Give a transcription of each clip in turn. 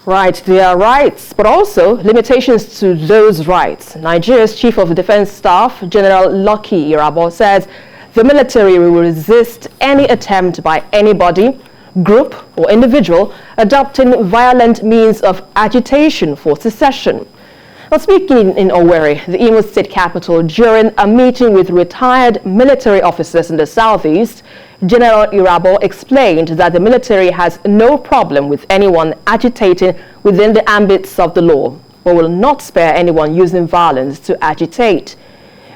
Right, there are rights, but also limitations to those rights. Nigeria's Chief of Defense Staff, General Lucky Irabo, says the military will resist any attempt by anybody, group or individual adopting violent means of agitation for secession. Now, speaking in Owerri, the Imo State capital, during a meeting with retired military officers in the southeast, General Irabo explained that the military has no problem with anyone agitating within the ambits of the law, but will not spare anyone using violence to agitate.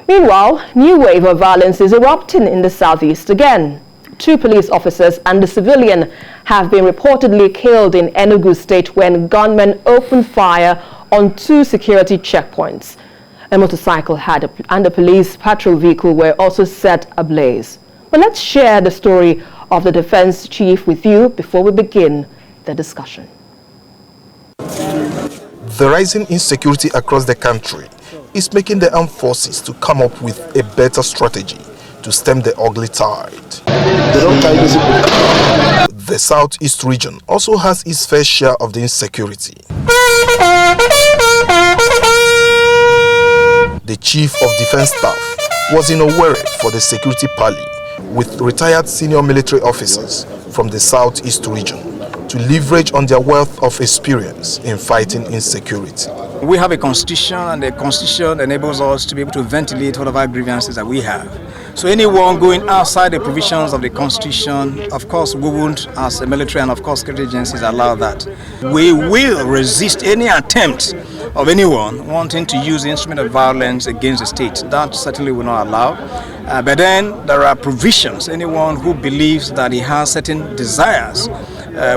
Meanwhile, new wave of violence is erupting in the southeast again. 2 police officers and a civilian have been reportedly killed in Enugu State when gunmen opened fire on 2 security checkpoints. A motorcycle and a police patrol vehicle were also set ablaze. But let's share the story of the defense chief with you before we begin the discussion. The rising insecurity across the country is making the armed forces to come up with a better strategy to stem the ugly tide. The southeast region also has its fair share of the insecurity. The Chief of Defense Staff was in Owerri for the security parley with retired senior military officers from the southeast region to leverage on their wealth of experience in fighting insecurity. We have a constitution, and the constitution enables us to be able to ventilate whatever grievances that we have. So anyone going outside the provisions of the constitution, of course we won't, as a military and of course security agencies, allow that. We will resist any attempt of anyone wanting to use the instrument of violence against the state. That certainly will not allow. But then there are provisions. Anyone who believes that he has certain desires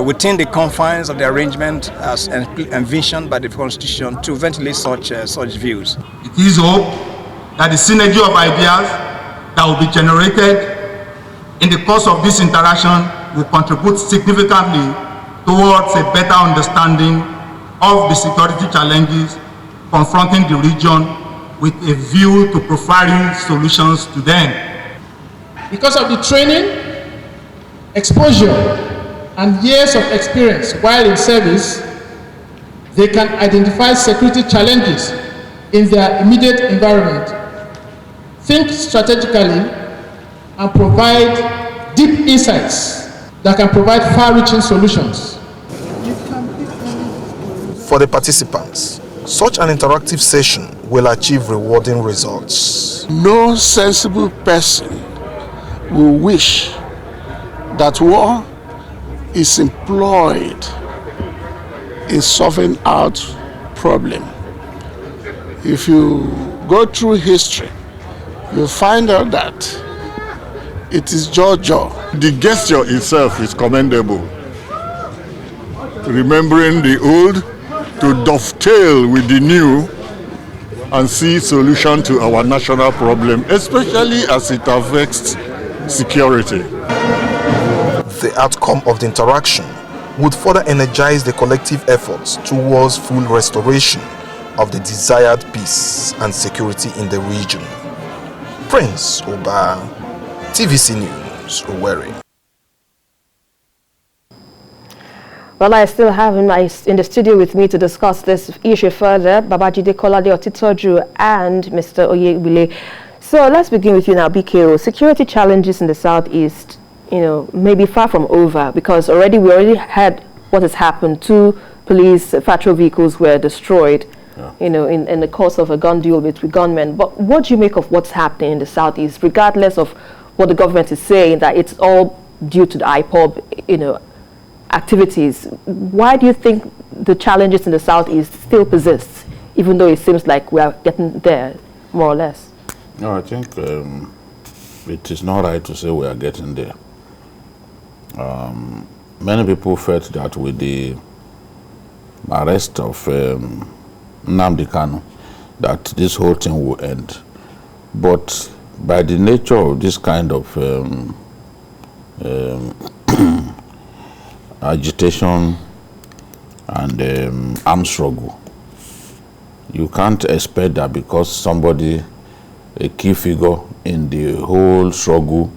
within the confines of the arrangement as envisioned by the Constitution to ventilate such views. It is hope that the synergy of ideas that will be generated in the course of this interaction will contribute significantly towards a better understanding of the security challenges confronting the region with a view to providing solutions to them. Because of the training, exposure, and years of experience while in service, they can identify security challenges in their immediate environment, think strategically, and provide deep insights that can provide far-reaching solutions. For the participants, such an interactive session will achieve rewarding results. No sensible person will wish that war is employed in solving out problem. If you go through history, you'll find out that it is Jojo. The gesture itself is commendable. Remembering the old to dovetail with the new and see solution to our national problem, especially as it affects security. The outcome of the interaction would further energize the collective efforts towards full restoration of the desired peace and security in the region. Prince Oba, TVC News, Owerri. Well, I still have him in the studio with me to discuss this issue further, Babajide Kolade Otitoju and Mr. Oyebile. So let's begin with you now, BKO. Security challenges in the southeast, may be far from over, because we already had what has happened. 2 police patrol vehicles were destroyed, in the course of a gun duel between gunmen. But what do you make of what's happening in the southeast, regardless of what the government is saying, that it's all due to the IPOB, activities? Why do you think the challenges in the southeast still persist, even though it seems like we are getting there, more or less? No, I think it is not right to say we are getting there. Many people felt that with the arrest of Nnamdi Kanu, that this whole thing will end. But by the nature of this kind of agitation and armed struggle, you can't expect that because somebody, a key figure in the whole struggle,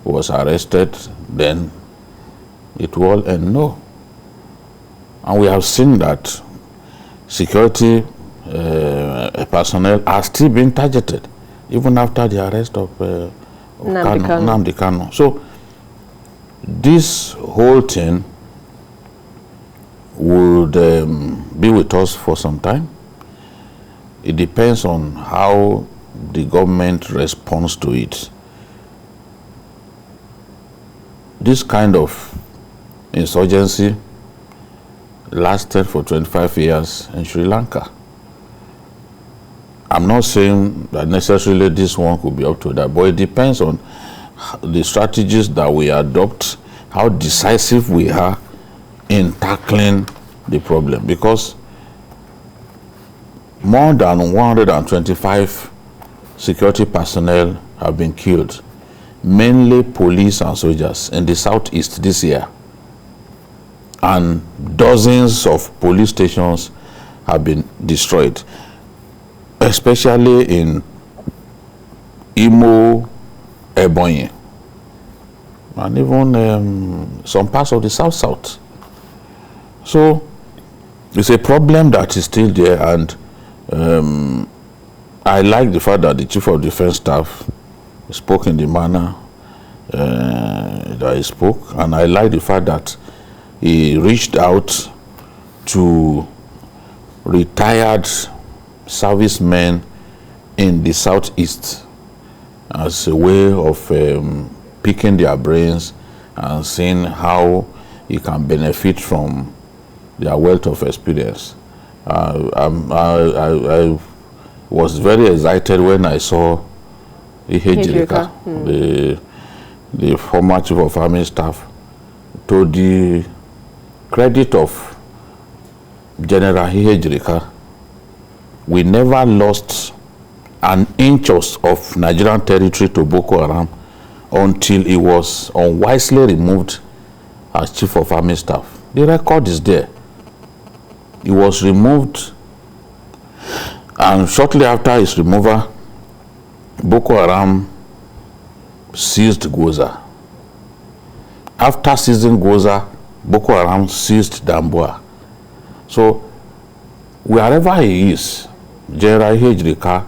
was arrested, then it will end. No. And we have seen that security personnel are still being targeted, even after the arrest of Nnamdi Kanu. So this whole thing would be with us for some time. It depends on how the government responds to it. This kind of insurgency lasted for 25 years in Sri Lanka. I'm not saying that necessarily this one could be up to that, but it depends on the strategies that we adopt, how decisive we are in tackling the problem. Because more than 125 security personnel have been killed, mainly police and soldiers, in the southeast this year. And dozens of police stations have been destroyed, especially in Imo, Ebonyi, and even some parts of the south. So it's a problem that is still there, and I like the fact that the Chief of Defense Staff spoke in the manner that he spoke, and I like the fact that he reached out to retired servicemen in the southeast as a way of picking their brains and seeing how you can benefit from their wealth of experience. I was very excited when I saw Ejirika, the former Chief of Army Staff, to the credit of General Ejirika, we never lost an inch of Nigerian territory to Boko Haram until he was unwisely removed as Chief of Army Staff. The record is there. He was removed, and shortly after his removal, Boko Haram seized Goza. After seizing Goza, Boko Haram seized Damboa. So wherever he is, General Ejirika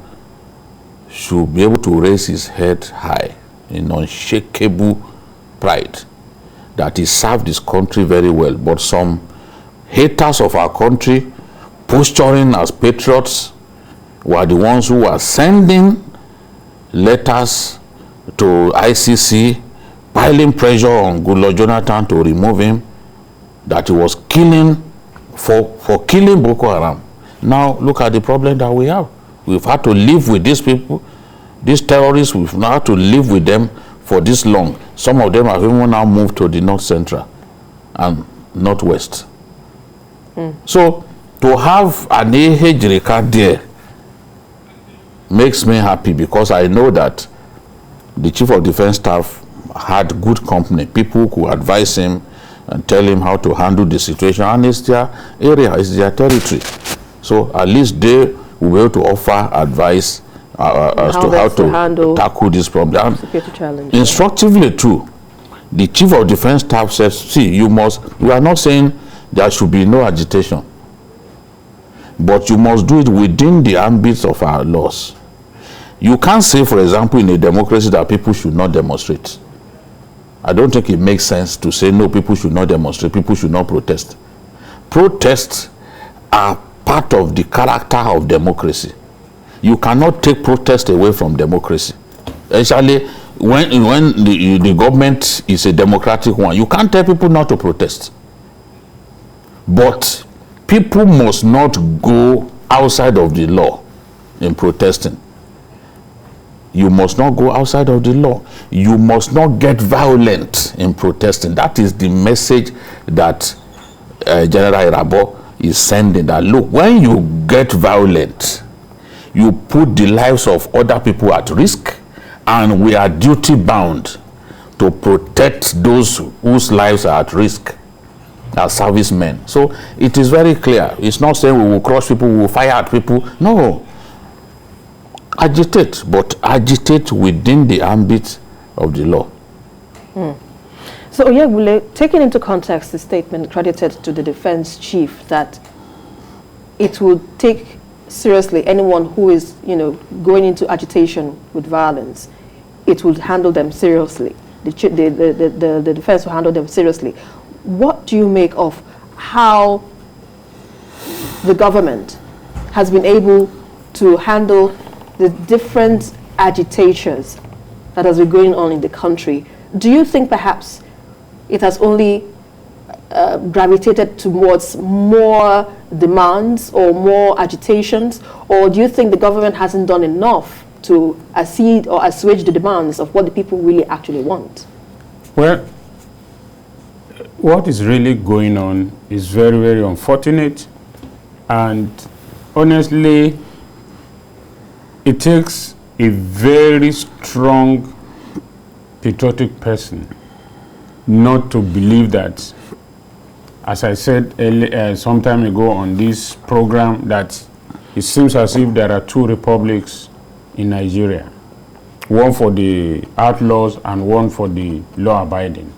should be able to raise his head high in unshakable pride that he served his country very well. But some haters of our country, posturing as patriots, were the ones who were sending letters to ICC, piling pressure on Goodluck Jonathan to remove him, that he was killing for killing Boko Haram. Now look at the problem that we have. We've had to live with these people, these terrorists. We've now had to live with them for this long. Some of them have even now moved to the north central and northwest. So to have an Ejirika there makes me happy, because I know that the Chief of Defense Staff had good company, people who could advise him and tell him how to handle the situation, and it's their area, it's their territory. So at least they will be able to offer advice as to how to tackle this problem. Instructively too, the Chief of Defense Staff says, see, we are not saying there should be no agitation, but you must do it within the ambit of our laws. You can't say, for example, in a democracy that people should not demonstrate. I don't think it makes sense to say, no, people should not demonstrate, people should not protest. Protests are part of the character of democracy. You cannot take protest away from democracy. Especially when the government is a democratic one, you can't tell people not to protest. But people must not go outside of the law in protesting. You must not go outside of the law. You must not get violent in protesting. That is the message that General Irabo is sending, that look, when you get violent, you put the lives of other people at risk, and we are duty bound to protect those whose lives are at risk as servicemen. So it is very clear. It's not saying we will crush people, we will fire at people. No. Agitate, but agitate within the ambit of the law. So Oyewule, taking into context the statement credited to the defense chief that it will take seriously anyone who is, going into agitation with violence, it will handle them seriously. The defense will handle them seriously. What do you make of how the government has been able to handle the different agitations that has been going on in the country? Do you think perhaps it has only gravitated towards more demands or more agitations, or do you think the government hasn't done enough to accede or assuage the demands of what the people really actually want? Well, what is really going on is very, very unfortunate, and honestly, it takes a very strong patriotic person not to believe that, as I said some time ago on this program, that it seems as if there are two republics in Nigeria, one for the outlaws and one for the law-abiding.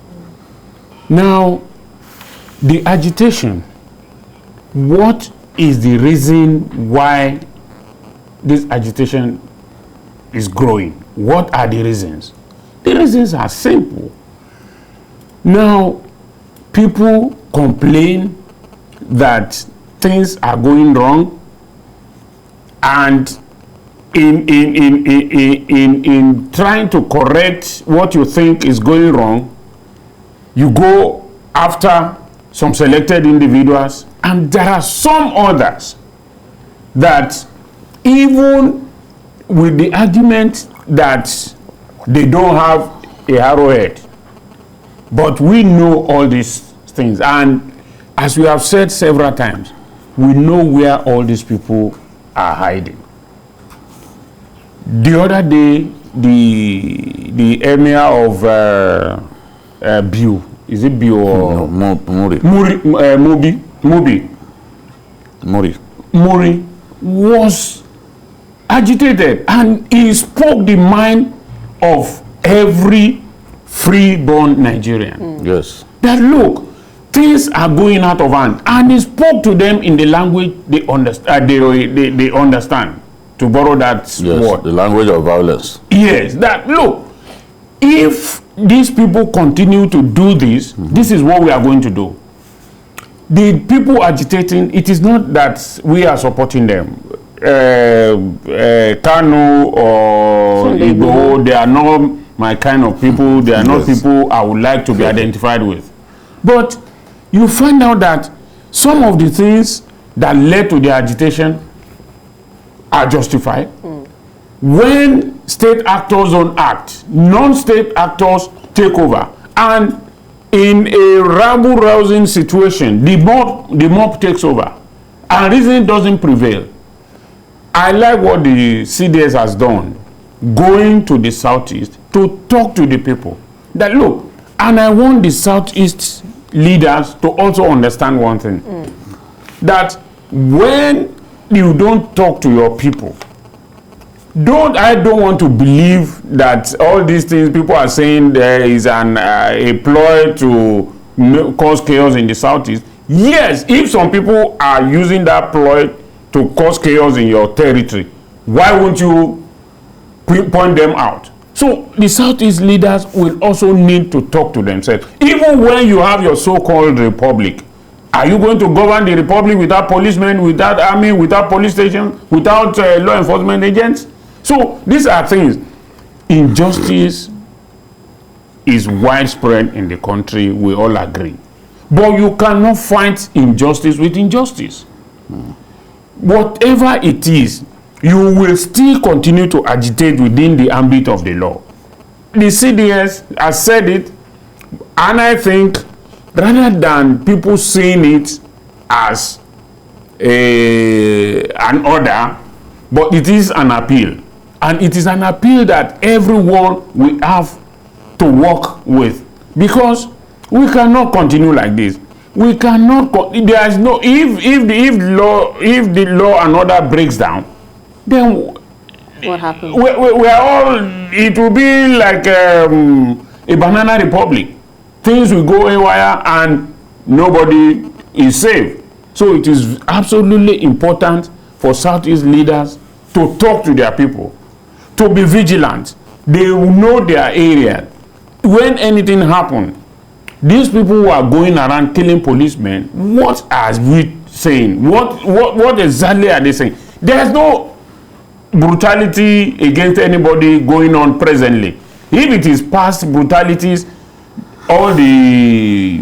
Now, the agitation, what is the reason why this agitation is growing? What are the reasons? The reasons are simple. Now, people complain that things are going wrong, and in trying to correct what you think is going wrong, you go after some selected individuals, and there are some others that, even with the argument that they don't have a arrowhead, but we know all these things, and as we have said several times, we know where all these people are hiding. The other day, the emir of Biu, is it Biu or Muri was agitated, and he spoke the mind of every free-born Nigerian. Yes. That look, things are going out of hand, and he spoke to them in the language they understand. They understand, to borrow that word. The language of violence. Yes. That look, if these people continue to do this, this is what we are going to do. The people agitating, it is not that we are supporting them. Kanu or Igbo, they are not my kind of people. They are not people I would like to be identified with. But you find out that some of the things that led to the agitation are justified. When state actors don't act, non-state actors take over. And in a rabble-rousing situation, the mob takes over, and reason doesn't prevail. I like what the CDS has done, going to the Southeast to talk to the people. That look, and I want the Southeast leaders to also understand one thing, that when you don't talk to your people, I don't want to believe that all these things people are saying there is a ploy to cause chaos in the Southeast. Yes, if some people are using that ploy to cause chaos in your territory, why won't you point them out? So the Southeast leaders will also need to talk to themselves. Even when you have your so-called republic, are you going to govern the republic without policemen, without army, without police stations, without law enforcement agents? So these are things. Injustice is widespread in the country, we all agree. But you cannot fight injustice with injustice. Whatever it is, you will still continue to agitate within the ambit of the law. The CDS has said it, and I think rather than people seeing it as an order, but it is an appeal. And it is an appeal that everyone will have to work with, because we cannot continue like this. We cannot. There is no. If the law and order breaks down, then what happens? We are all. It will be like a banana republic. things will go haywire and nobody is safe. So it is absolutely important for Southeast leaders to talk to their people, to be vigilant. They will know their area. When anything happens, these people who are going around killing policemen, what are we saying? What exactly are they saying? There's no brutality against anybody going on presently. If it is past brutalities, all the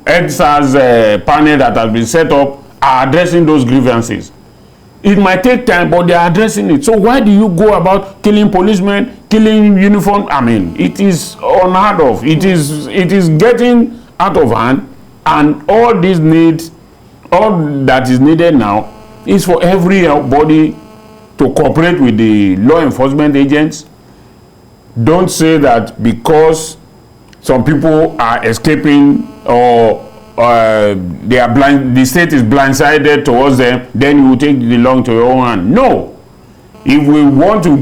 EDSA's panel that has been set up are addressing those grievances. It might take time, but they are addressing it. So why do you go about killing policemen, killing uniform? I mean, it is unheard of. It is getting out of hand, and all these needs, all that is needed now is for everybody to cooperate with the law enforcement agents. Don't say that because some people are escaping or they are blind, the state is blindsided towards them, then you will take the law into your own hand. No. If we want to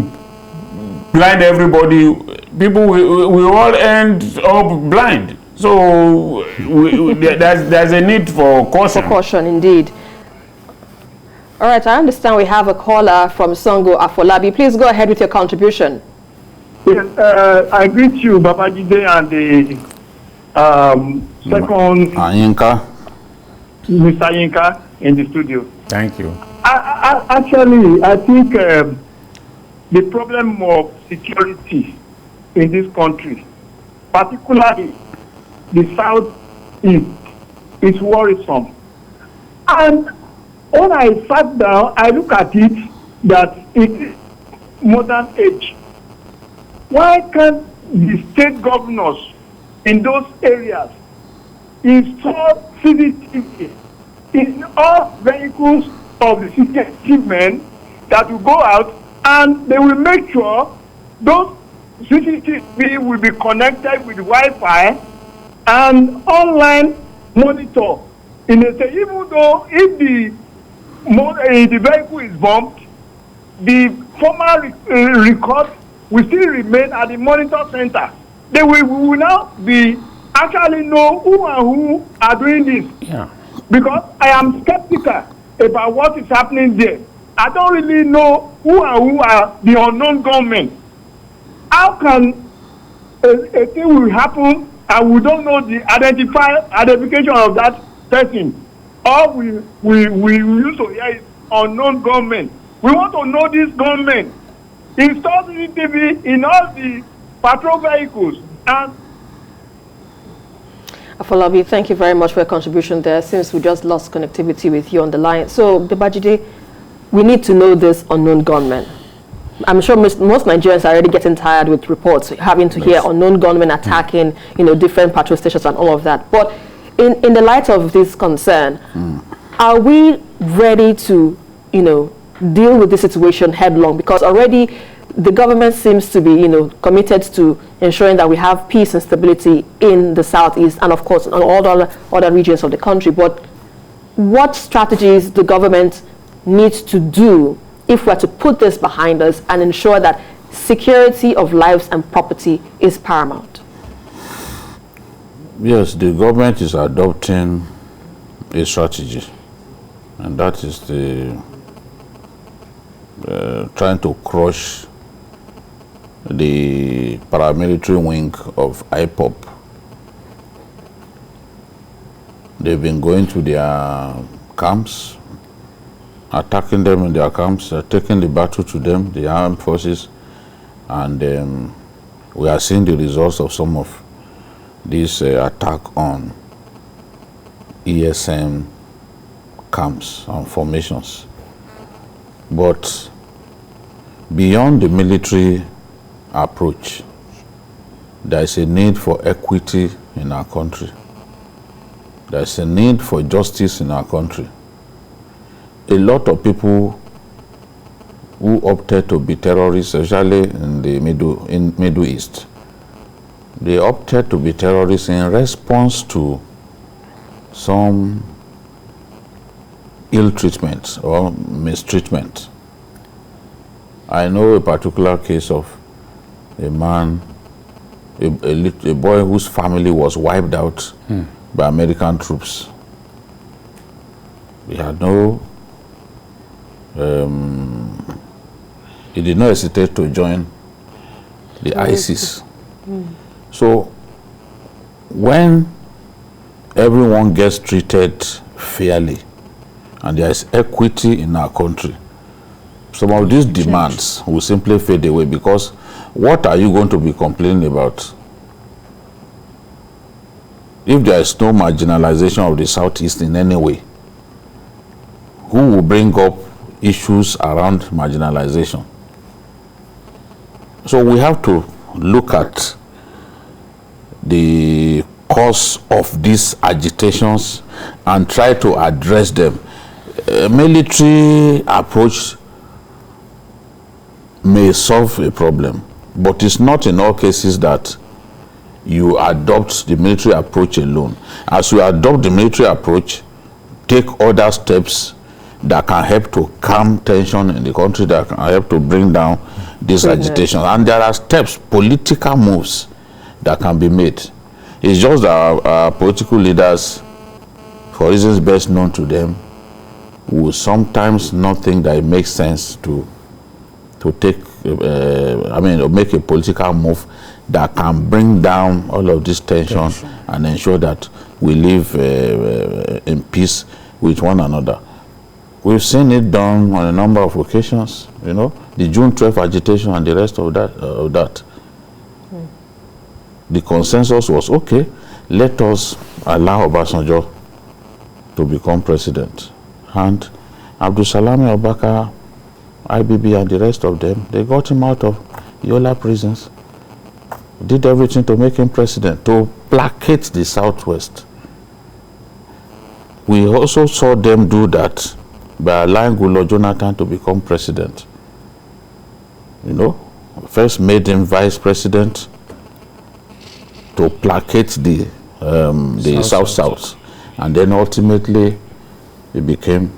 blind everybody, people will all end up blind. So there's a need for caution. For caution, indeed. All right, I understand we have a caller from Songo Afolabi. Please go ahead with your contribution. Yes, I greet you, Babajide, and the second Yinka. Mr. Yinka in the studio. Thank you. Actually, I think the problem of security in this country, particularly the Southeast, is worrisome. And when I sat down, I look at it that it is modern age. Why can't the state governors in those areas install CCTV in all vehicles of the security men that will go out, and they will make sure those CCTV will be connected with Wi-Fi and online monitor in a say, even though if the vehicle is bumped, the former record will still remain at the monitor center. They will now be actually know who and who are doing this. Yeah. Because I am skeptical about what is happening there. I don't really know who and who are the unknown gunmen. How can a thing will happen and we don't know the identification of that person? Or we used to hear it unknown gunmen. We want to know these gunmen. Install CCTV in all the patrol vehicles. And Afolabi, thank you very much for your contribution there, since we just lost connectivity with you on the line. So, Babajide, we need to know this unknown gunmen. I'm sure most Nigerians are already getting tired with reports, having to hear unknown gunmen attacking, different patrol stations and all of that. But in the light of this concern, are we ready to, deal with this situation headlong? Because already the government seems to be, committed to ensuring that we have peace and stability in the Southeast and, of course, in all other regions of the country. But what strategies the government needs to do if we're to put this behind us and ensure that security of lives and property is paramount? Yes, the government is adopting a strategy, and that is trying to crush the paramilitary wing of IPOP. They've been going to their camps, attacking them in their camps, taking the battle to them, the armed forces, and we are seeing the results of some of this attack on ESM camps and formations. But beyond the military approach, there is a need for equity in our country. There is a need for justice in our country. A lot of people who opted to be terrorists, especially in the Middle East, they opted to be terrorists in response to some ill treatment or mistreatment. I know a particular case of a man a boy whose family was wiped out by American troops. He had no, he did not hesitate to join the ISIS. So when everyone gets treated fairly and there is equity in our country, some of these demands will simply fade away, because what are you going to be complaining about if there is no marginalization of the Southeast in any way? Who will bring up issues around marginalization? So we have to look at the cause of these agitations and try to address them. A military approach may solve a problem, but it's not in all cases that you adopt the military approach alone. As you adopt the military approach, take other steps that can help to calm tension in the country, that can help to bring down this agitation. And there are steps, political moves that can be made. It's just that our political leaders, for reasons best known to them, will sometimes not think that it makes sense to take, make a political move that can bring down all of this tension and ensure that we live in peace with one another. We've seen it done on a number of occasions, the June 12th agitation and the rest of that. The consensus was, okay, let us allow Obasanjo to become president. And Abdul Salami Abubakar, IBB and the rest of them, they got him out of Yola prisons, did everything to make him president, to placate the Southwest. We also saw them do that by allowing Goodluck Jonathan to become president. First made him vice president to placate the South, and then ultimately he became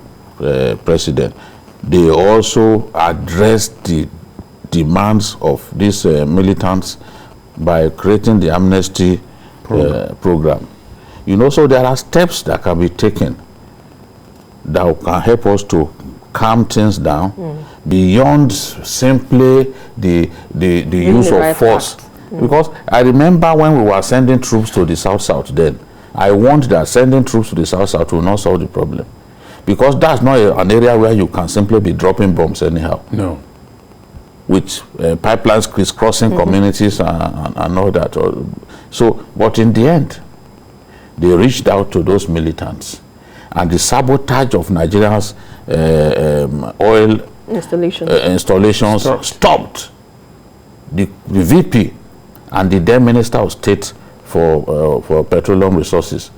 president. They also addressed the demands of these militants by creating the amnesty program. So there are steps that can be taken that can help us to calm things down beyond simply the use of force. Because I remember when we were sending troops to the South then, I warned that sending troops to the South will not solve the problem. Because that's not an area where you can simply be dropping bombs anyhow. No. With pipelines crisscrossing communities and all that. But in the end, they reached out to those militants. And the sabotage of Nigeria's oil installations stopped. The VP and the then Minister of State for Petroleum Resources,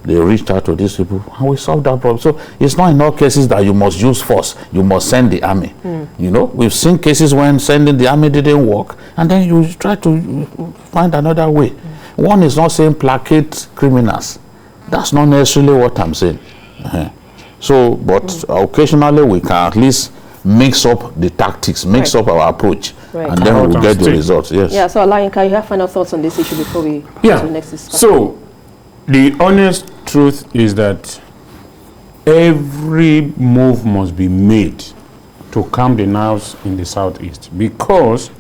they reached out to these people and we solved that problem. So it's not in all cases that you must use force, you must send the army. We've seen cases when sending the army didn't work, and then you try to find another way. One is not saying placate criminals. That's not necessarily what I'm saying. But occasionally we can at least mix up the tactics, mix up our approach, and then we will get the results. Yes. Yeah. So, Alayinka, you have final thoughts on this issue before we go to the next discussion? So, the honest truth is that every move must be made to calm the nerves in the Southeast, because,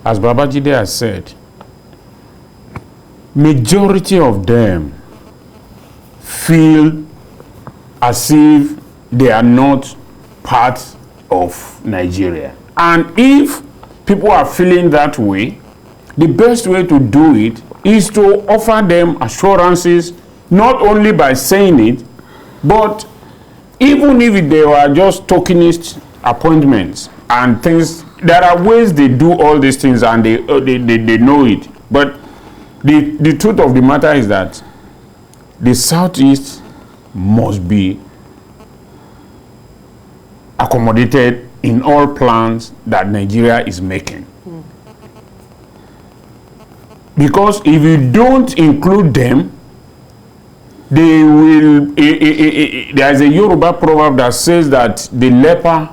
as Babajide has said, majority of them feel as if they are not part of Nigeria. And if people are feeling that way, the best way to do it is to offer them assurances, not only by saying it, but even if they were just tokenist appointments and things. There are ways they do all these things and they know it. But the truth of the matter is that the Southeast must be accommodated in all plans that Nigeria is making. Because if you don't include them, they will. There is a Yoruba proverb that says that the leper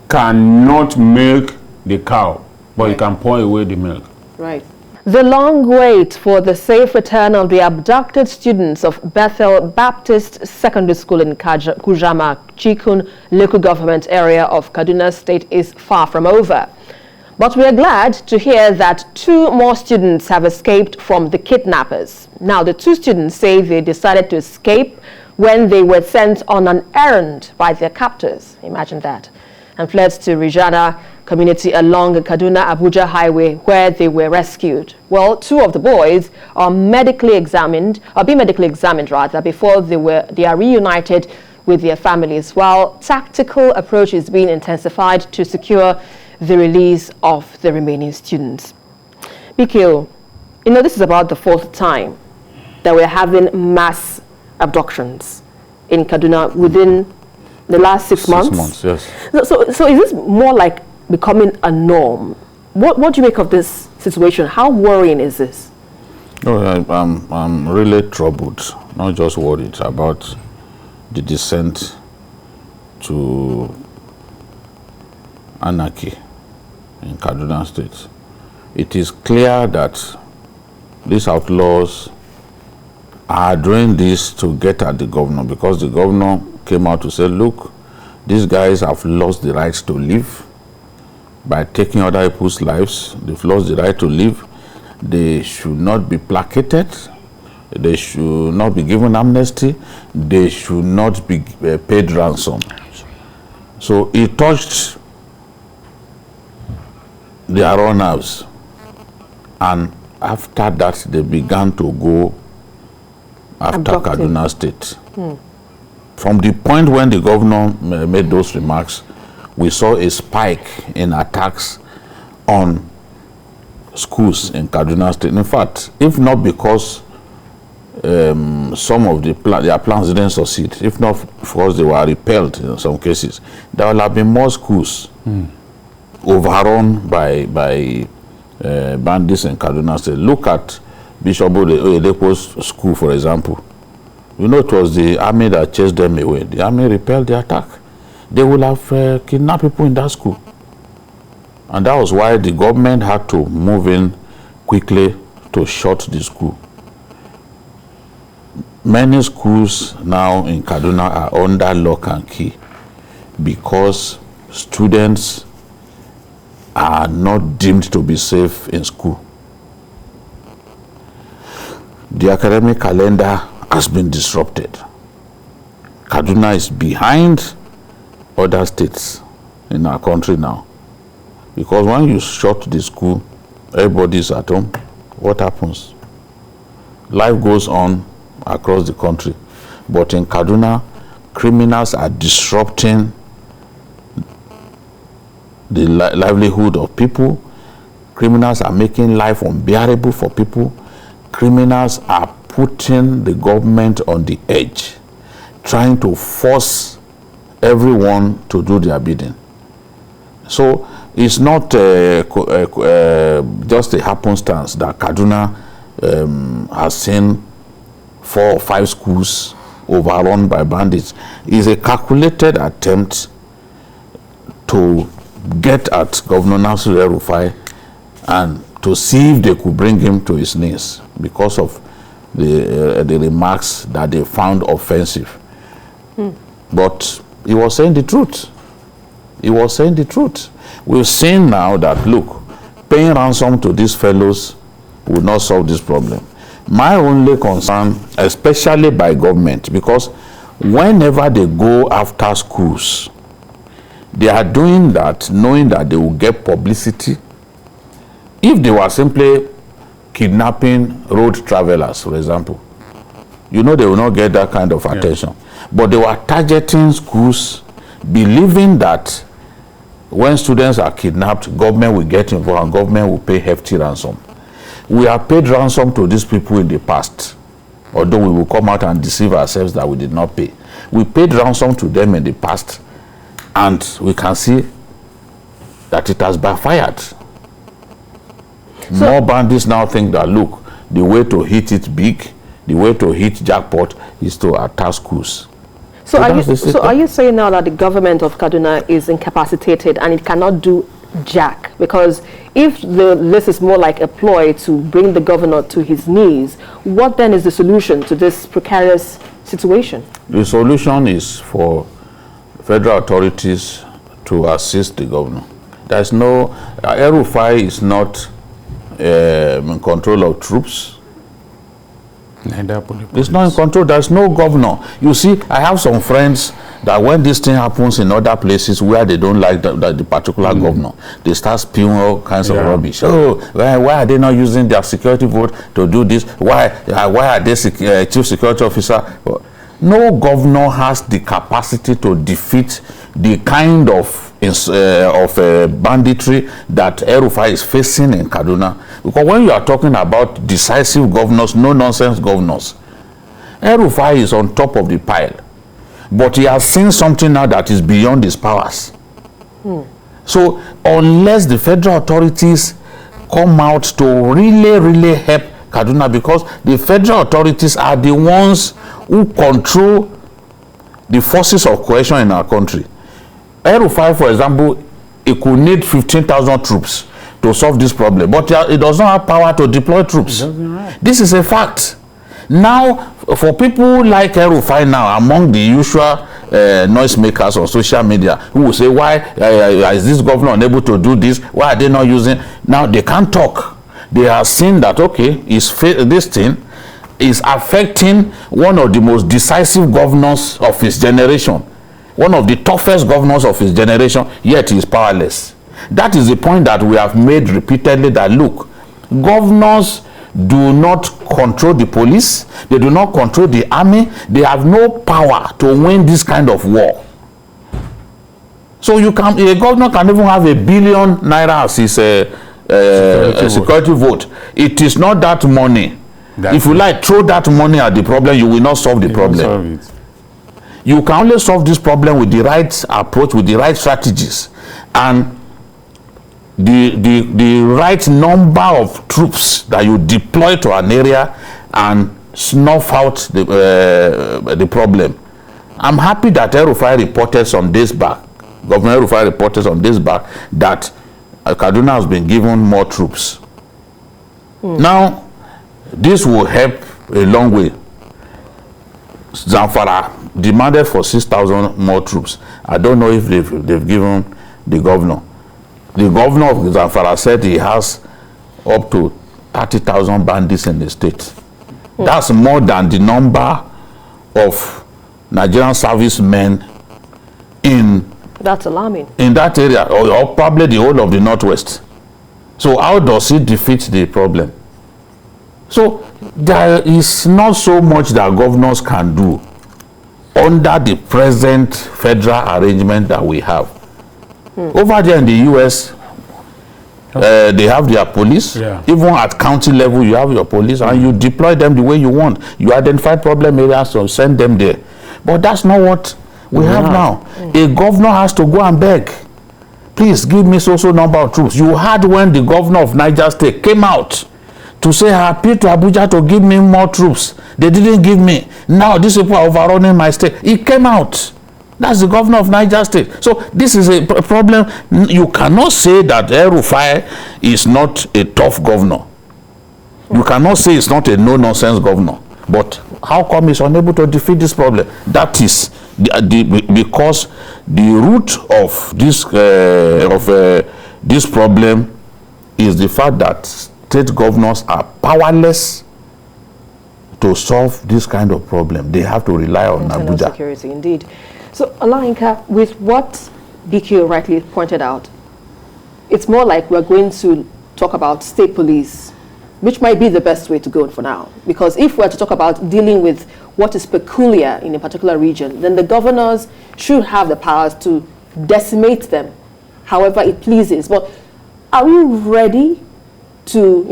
cannot milk the cow, but he can pour away the milk. Right. The long wait for the safe return of the abducted students of Bethel Baptist Secondary School in Kujama, Chikun local government area of Kaduna State is far from over. But we are glad to hear that 2 more students have escaped from the kidnappers. Now, the 2 students say they decided to escape when they were sent on an errand by their captors. Imagine that. And fled to Rijana community along the Kaduna-Abuja highway where they were rescued. Well, 2 of the boys are being medically examined before they are reunited with their families, while tactical approach is being intensified to secure the release of the remaining students. BKO, this is about the 4th time that we're having mass abductions in Kaduna within the last 6 months. 6 months, yes. So is this more like becoming a norm? What do you make of this situation? How worrying is this? No, I'm really troubled, not just worried about the descent to anarchy in Kaduna State. It is clear that these outlaws are doing this to get at the governor, because the governor came out to say, look, these guys have lost the right to live by taking other people's lives. They've lost the right to live. They should not be placated. They should not be given amnesty. They should not be paid ransom. So it touched their own nerves. And after that, they began to go after Kaduna State. From the point when the governor made those remarks, we saw a spike in attacks on schools in Kaduna State. In fact, if not because some of their plans didn't succeed, if not because they were repelled in some cases, there will have been more schools overrun by bandits in Kaduna State. Look at Bishop Oyedepo's school, for example. It was the army that chased them away. The army repelled the attack. They will have kidnapped people in that school. And that was why the government had to move in quickly to shut the school. Many schools now in Kaduna are under lock and key because students are not deemed to be safe in school. The academic calendar has been disrupted. Kaduna is behind other states in our country now. Because when you shut the school, everybody's at home. What happens? Life goes on across the country. But in Kaduna, criminals are disrupting the livelihood of people. Criminals are making life unbearable for people. Criminals are putting the government on the edge, trying to force everyone to do their bidding. So it's not just a happenstance that Kaduna has seen 4 or 5 schools overrun by bandits. It's a calculated attempt to get at Governor Nasir El-Rufai and to see if they could bring him to his knees because of the remarks that they found offensive. But he was saying the truth. He was saying the truth. We've seen now that, look, paying ransom to these fellows will not solve this problem. My only concern, especially by government, because whenever they go after schools, they are doing that knowing that they will get publicity. If they were simply kidnapping road travelers, for example, they will not get that kind of attention. But they were targeting schools, believing that when students are kidnapped, government will get involved and government will pay hefty ransom. We have paid ransom to these people in the past, although we will come out and deceive ourselves that we did not pay. We paid ransom to them in the past, and we can see that it has backfired. More bandits now think that, look, the way to hit it big, the way to hit jackpot is to attack schools. So are you saying now that the government of Kaduna is incapacitated and it cannot do jack? Because if this is more like a ploy to bring the governor to his knees, what then is the solution to this precarious situation? The solution is for federal authorities to assist the governor. There's no, El-Rufai is not in control of troops. It's not in control. There's no governor. You see, I have some friends that when this thing happens in other places where they don't like the particular governor, they start spewing all kinds of rubbish. Oh, why are they not using their security vote to do this? Why are they chief security officer? No governor has the capacity to defeat the kind of banditry that El-Rufai is facing in Kaduna. Because when you are talking about decisive governors, no-nonsense governors, El-Rufai is on top of the pile. But he has seen something now that is beyond his powers. So unless the federal authorities come out to really help Kaduna, because the federal authorities are the ones who control the forces of cohesion in our country. El-Rufai, for example, it could need 15,000 troops to solve this problem, but it does not have power to deploy troops. This is a fact. Now, for people like El-Rufai now, among the usual noisemakers on social media, who will say, why is this governor unable to do this? Why are they not using? Now, they can't talk. They have seen that, okay, this thing is affecting one of the most decisive governors of his generation. One of the toughest governors of his generation, yet he is powerless. That is the point that we have made repeatedly, that look, governors do not control the police, they do not control the army, they have no power to win this kind of war. So a governor can even have $1 billion as his security vote. It is not that money. If you like, throw that money at the problem, you will not solve the problem. You can only solve this problem with the right approach, with the right strategies, and the right number of troops that you deploy to an area and snuff out the problem. I'm happy that El-Rufai reported some days back, Governor El-Rufai reported some days back, that Kaduna has been given more troops. Now, this will help a long way. Zamfara demanded for 6,000 more troops. I don't know if they've given the governor. The governor of Zamfara said he has up to 30,000 bandits in the state. That's more than the number of Nigerian servicemen in That's alarming. In that area, or probably the whole of the Northwest. So how does it defeat the problem? So there is not so much that governors can do under the present federal arrangement that we have. Over there in the US, they have their police. Even at county level, you have your police, and you deploy them the way you want. You identify problem areas, so send them there. But that's not what we have now. A governor has to go and beg. Please give me so number of troops. You heard when the governor of Niger State came out to say, I appeal to Abuja to give me more troops. They didn't give me. Now these people are overrunning my state. He came out. That's the governor of Niger State. So this is a problem. You cannot say that El-Rufai is not a tough governor. You cannot say it's not a no-nonsense governor. But how come he's unable to defeat this problem? That is because the root of this problem is the fact that state governors are powerless to solve this kind of problem. They have to rely on Abuja. Security, indeed. So, Olayinka, with what BQ rightly pointed out, it's more like we're going to talk about state police, which might be the best way to go for now. Because if we're to talk about dealing with what is peculiar in a particular region, then the governors should have the powers to decimate them however it pleases. But are we ready to,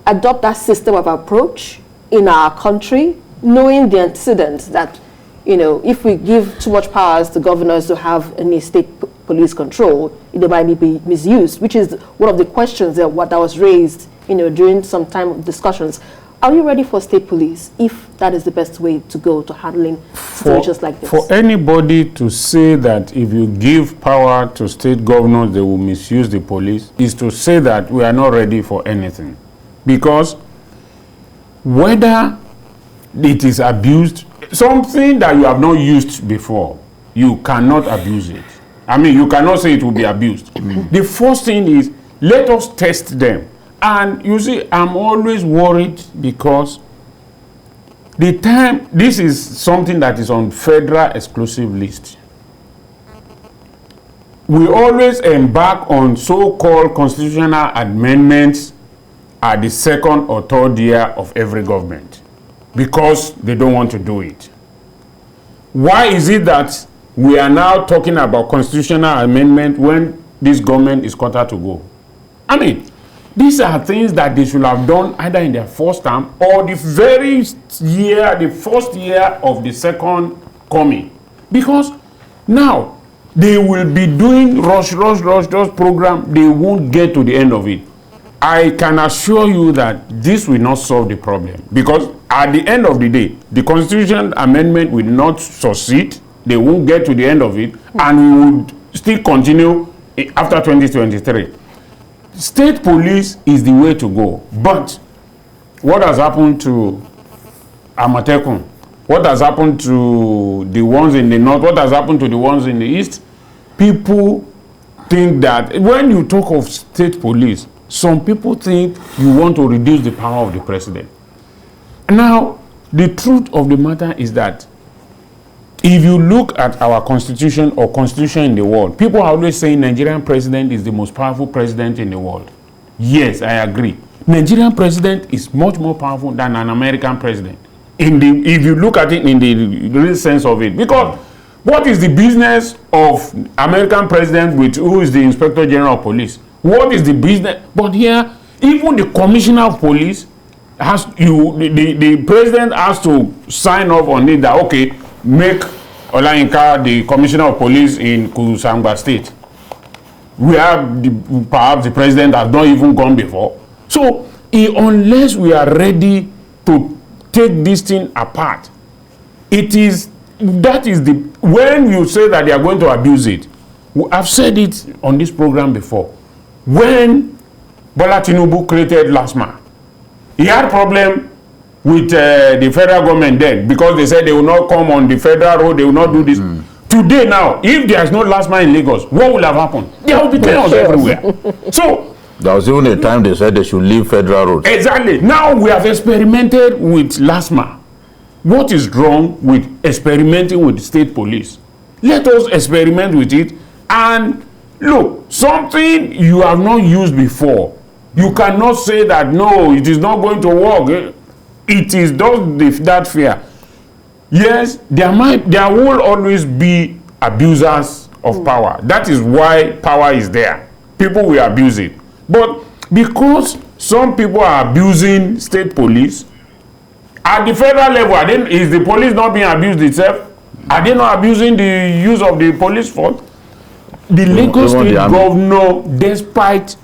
adopt that system of approach in our country, knowing the antecedents that, if we give too much powers to governors to have any state police control, they might be misused, which is one of the questions that was raised, during some time of discussions. Are you ready for state police if that is the best way to go to handling situations like this? For anybody to say that if you give power to state governors, they will misuse the police, is to say that we are not ready for anything. Because whether it is abused, something that you have not used before, you cannot abuse it. I mean, you cannot say it will be abused. The first thing is, let us test them. And you see, I'm always worried because the time, this is something that is on federal exclusive list. We always embark on so-called constitutional amendments at the second or third year of every government because they don't want to do it. Why is it that we are now talking about constitutional amendment when this government is quarter to go? I mean, these are things that they should have done either in their first term or the very year, the first year of the second coming. Because now they will be doing rush program, they won't get to the end of it. I can assure you that this will not solve the problem because at the end of the day, the constitution amendment will not succeed, they won't get to the end of it, and we would still continue after 2023. State police is the way to go. But what has happened to Amatekun? What has happened to the ones in the north? What has happened to the ones in the east? People think that when you talk of state police, some people think you want to reduce the power of the president. Now, the truth of the matter is that if you look at our constitution or constitution in the world, people are always saying Nigerian president is the most powerful president in the world. Yes, I agree. Nigerian president is much more powerful than an American president. If you look at it in the real sense of it. Because what is the business of American president with who is the Inspector General of Police? What is the business? But here, even the Commissioner of Police has the president has to sign off on it that okay, make Olayinka the Commissioner of Police in Kusangba State, where perhaps the president has not even gone before. So, unless we are ready to take this thing apart, when you say that they are going to abuse it, I've said it on this program before. When Bola Tinubu created LASMA, he had problem with the federal government then because they said they will not come on the federal road, they will not do this. Today now, if there is no LASMA in Lagos, what will have happened? There will be chaos everywhere. So there was even a time they said they should leave federal roads. Exactly. Now we have experimented with LASMA. What is wrong with experimenting with state police? Let us experiment with it and look, something you have not used before. You cannot say that no, it is not going to work. It is just that fear. Yes, there will always be abusers of power. That is why power is there. People will abuse it. But because some people are abusing state police, at the federal level, is the police not being abused itself? Are they not abusing the use of the police force? The Lagos State governor, despite,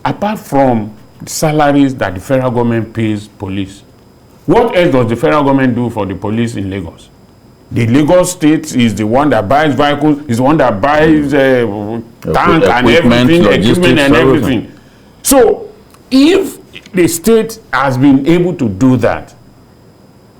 apart from salaries that the federal government pays police, what else does the federal government do for the police in Lagos? The Lagos State is the one that buys vehicles, is the one that buys tank and everything, equipment and everything. So, if the state has been able to do that,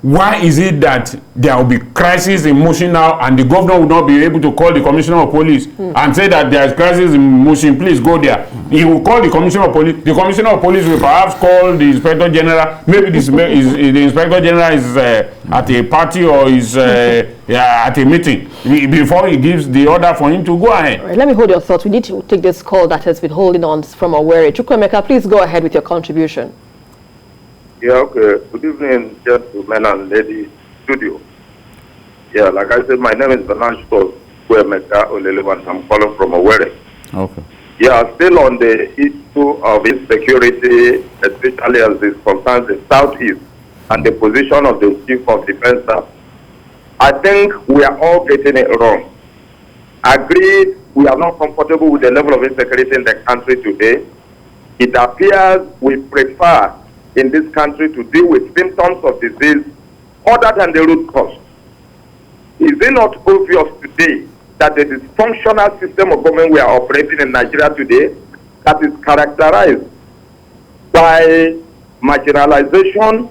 why is it that there will be crisis in motion now and the governor will not be able to call the commissioner of police and say that there is crisis in motion, please go there? He will call the commissioner of police. The commissioner of police will perhaps call the inspector general. Maybe the inspector general is at a party or is at a meeting before he gives the order for him to go ahead. Right, let me hold your thoughts. We need to take this call that has been holding on from Owerri. Chukwemeka, please go ahead with your contribution. Yeah, okay. Good evening, gentlemen and ladies studio. Yeah, like I said, my name is Benashko Chukwemeka Olelewan. I'm calling from Owerri. Okay. Yeah, still on the issue of insecurity, especially as it concerns the Southeast and the position of the Chief of Defense Staff. I think we are all getting it wrong. Agreed, we are not comfortable with the level of insecurity in the country today. It appears we prefer in this country to deal with symptoms of disease other than the root cause. Is it not obvious today that the dysfunctional system of government we are operating in Nigeria today that is characterized by marginalization,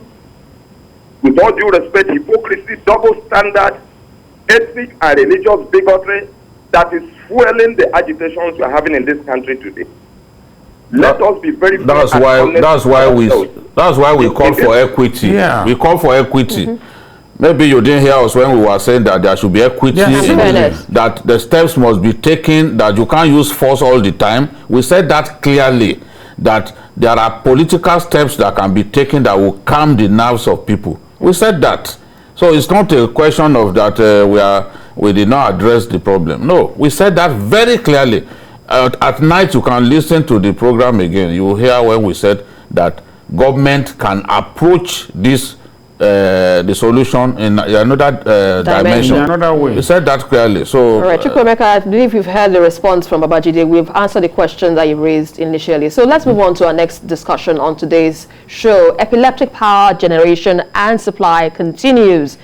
with all due respect, hypocrisy, double standard, ethnic and religious bigotry that is fueling the agitations we are having in this country today? Let us be very. That's why we call for equity. Yeah. We call for equity. Maybe you didn't hear us when we were saying that there should be equity, that the steps must be taken, that you can't use force all the time. We said that clearly, that there are political steps that can be taken that will calm the nerves of people. We said that. So it's not a question of that we did not address the problem. No, we said that very clearly. At night you can listen to the program again. You will hear when we said that government can approach this the solution in another dimension. Another way. We said that clearly. So, all right, Chukwuemeka, I believe you've heard the response from Babajide. We've answered the question that you raised initially. So let's move on to our next discussion on today's show. Epileptic power generation and supply continues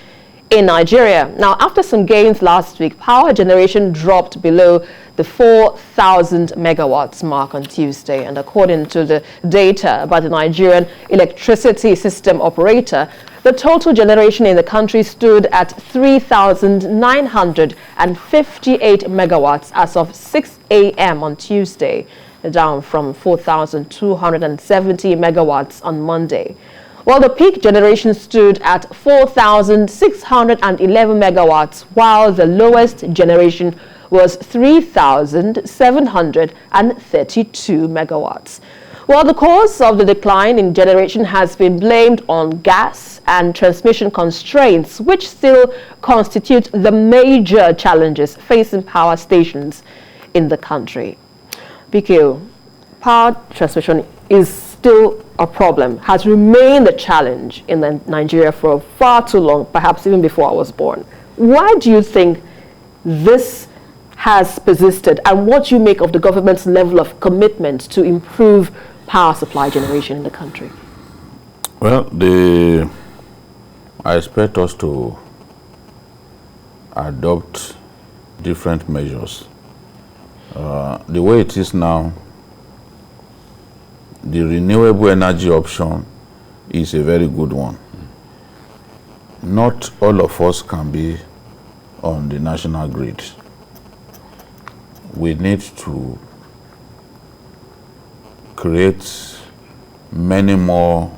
in Nigeria. Now, after some gains last week, power generation dropped below the 4,000 megawatts mark on Tuesday. And according to the data by the Nigerian Electricity System Operator, the total generation in the country stood at 3,958 megawatts as of 6 a.m. on Tuesday, down from 4,270 megawatts on Monday. While the peak generation stood at 4,611 megawatts, while the lowest generation was 3,732 megawatts. Well, the cause of the decline in generation has been blamed on gas and transmission constraints, which still constitute the major challenges facing power stations in the country. BQ, power transmission is still a problem, has remained a challenge in Nigeria for far too long, perhaps even before I was born. Why do you think this has persisted, and what do you make of the government's level of commitment to improve power supply generation in the country? Well, I expect us to adopt different measures. The way it is now, the renewable energy option is a very good one. Not all of us can be on the national grid. We need to create many more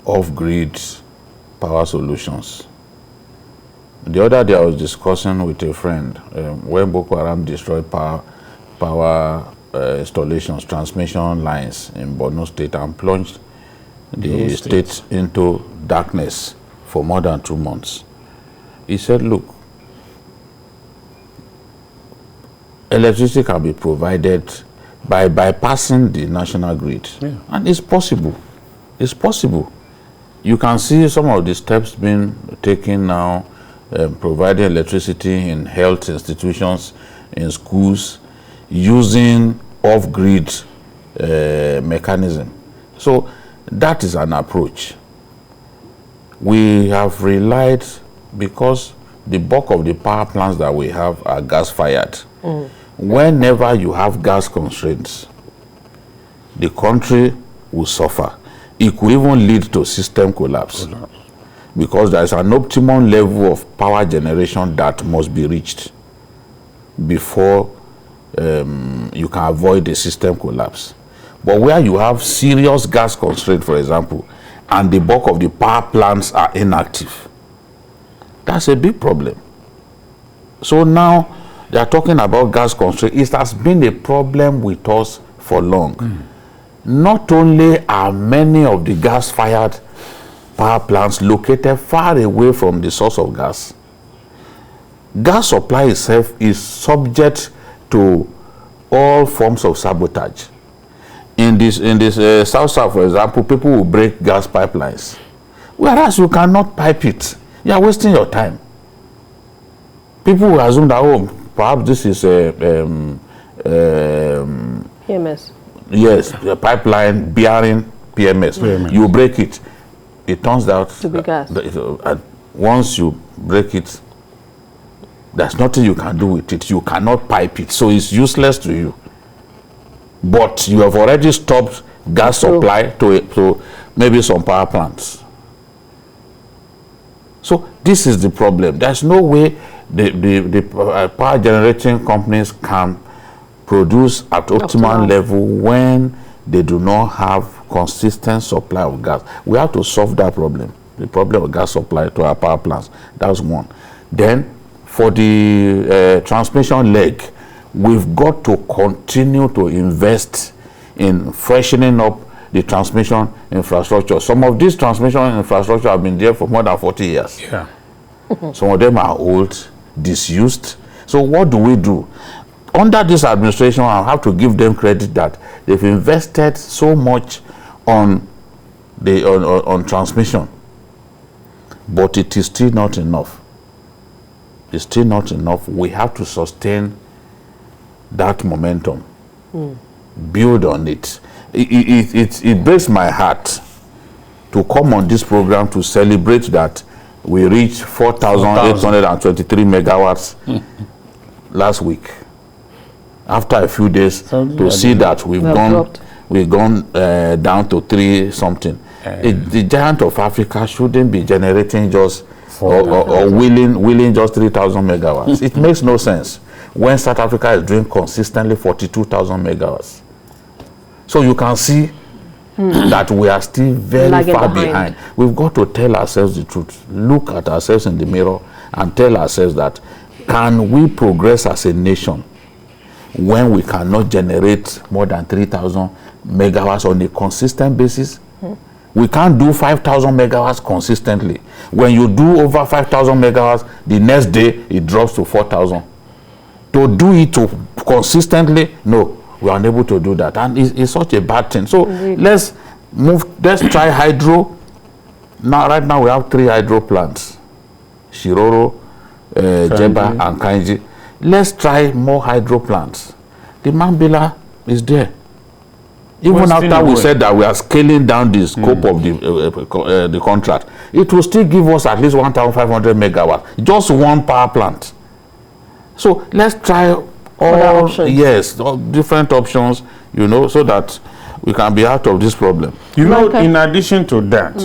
off-grid power solutions. The other day I was discussing with a friend when Boko Haram destroyed power installations, transmission lines in Borno State and plunged the state into darkness for more than 2 months. He said, look, electricity can be provided by bypassing the national grid. Yeah. And it's possible. It's possible. You can see some of the steps being taken now, providing electricity in health institutions, in schools, using off-grid mechanism. So that is an approach. We have relied, because the bulk of the power plants that we have are gas-fired. Whenever you have gas constraints, the country will suffer. It could even lead to system collapse, because there is an optimum level of power generation that must be reached before you can avoid the system collapse. But where you have serious gas constraint, for example, and the bulk of the power plants are inactive, that's a big problem. So now they are talking about gas constraint. It has been a problem with us for long. Not only are many of the gas-fired power plants located far away from the source of gas, gas supply itself is subject to all forms of sabotage. In this South, for example, people will break gas pipelines, whereas you cannot pipe it. You are wasting your time. People will assume that, oh, perhaps this is a EMS. Yes, the pipeline bearing PMS. You break it, it turns out to be gas. Once you break it, there's nothing you can do with it. You cannot pipe it, so it's useless to you. But you have already stopped gas supply to maybe some power plants. So this is the problem. There's no way the power generating companies can produce at optimal level when they do not have consistent supply of gas. We have to solve that problem, the problem of gas supply to our power plants. That's one. Then for the transmission leg, we've got to continue to invest in freshening up the transmission infrastructure. Some of these transmission infrastructure have been there for more than 40 years. Yeah. Some of them are old, disused. So what do we do? Under this administration, I have to give them credit that they've invested so much on transmission, but it is still not enough. It's still not enough. We have to sustain that momentum, build on it. It breaks my heart to come on this program to celebrate that we reached 4,823 megawatts last week. After a few days, to see that we've gone down to 3 something. The giant of Africa shouldn't be generating just or willing just 3,000 megawatts. It makes no sense when South Africa is doing consistently 42,000 megawatts. So you can see that we are still very far behind. We've got to tell ourselves the truth. Look at ourselves in the mirror and tell ourselves that, can we progress as a nation when we cannot generate more than 3,000 megawatts on a consistent basis? We can't do 5,000 megawatts consistently. When you do over 5,000 megawatts, the next day it drops to 4,000. To do it consistently, no, we are unable to do that. And it's such a bad thing. So let's try hydro. Now, right now we have 3 hydro plants. Shiroro, Jeba, and Kainji. Let's try more hydro plants. The Mambila is there. Even after we said that we are scaling down the scope of the contract, it will still give us at least 1,500 megawatts, just one power plant. So let's try all different options, so that we can be out of this problem. In addition to that,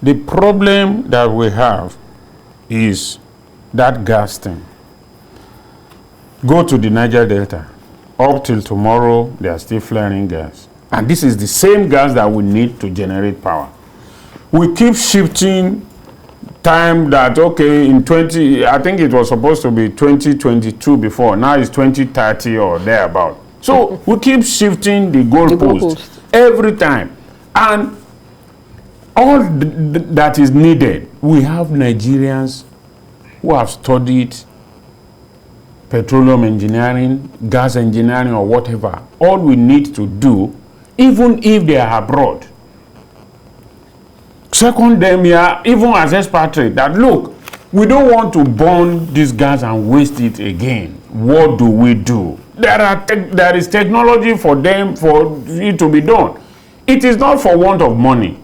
the problem that we have is that gas thing. Go to the Niger Delta. Up till tomorrow, they are still flaring gas. And this is the same gas that we need to generate power. We keep shifting time that, I think it was supposed to be 2022 before. Now it's 2030 or thereabout. So we keep shifting the goalpost every time. And all that is needed, we have Nigerians who have studied petroleum engineering, gas engineering, or whatever. All we need to do, even if they are abroad, second them here, even as expatriates, that look, we don't want to burn this gas and waste it again. What do we do? There is technology for them, for it to be done. It is not for want of money.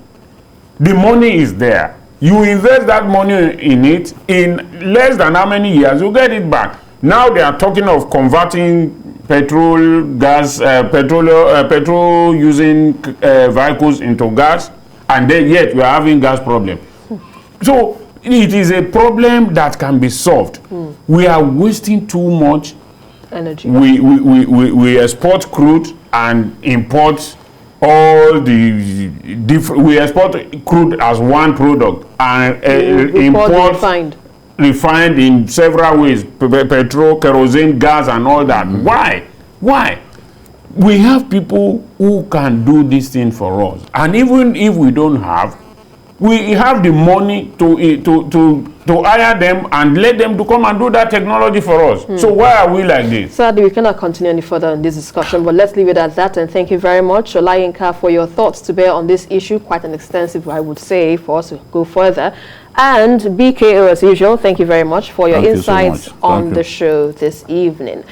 The money is there. You invest that money in it, in less than how many years, you get it back. Now they are talking of converting petrol using vehicles into gas, and then yet we are having gas problem. So it is a problem that can be solved. We are wasting too much energy. We export crude and import all the different. We export crude as one product and import refined in several ways, petrol, kerosene, gas, and all that. Why? We have people who can do this thing for us, and even if we don't have, we have the money to hire them and let them to come and do that technology for us. So why are we like this? Sadly, we cannot continue any further in this discussion, but let's leave it at that. And thank you very much, Olayinka, for your thoughts to bear on this issue. Quite an extensive, I would say, for us to go further. And BKO, as usual, thank you very much for your insights on the show this evening.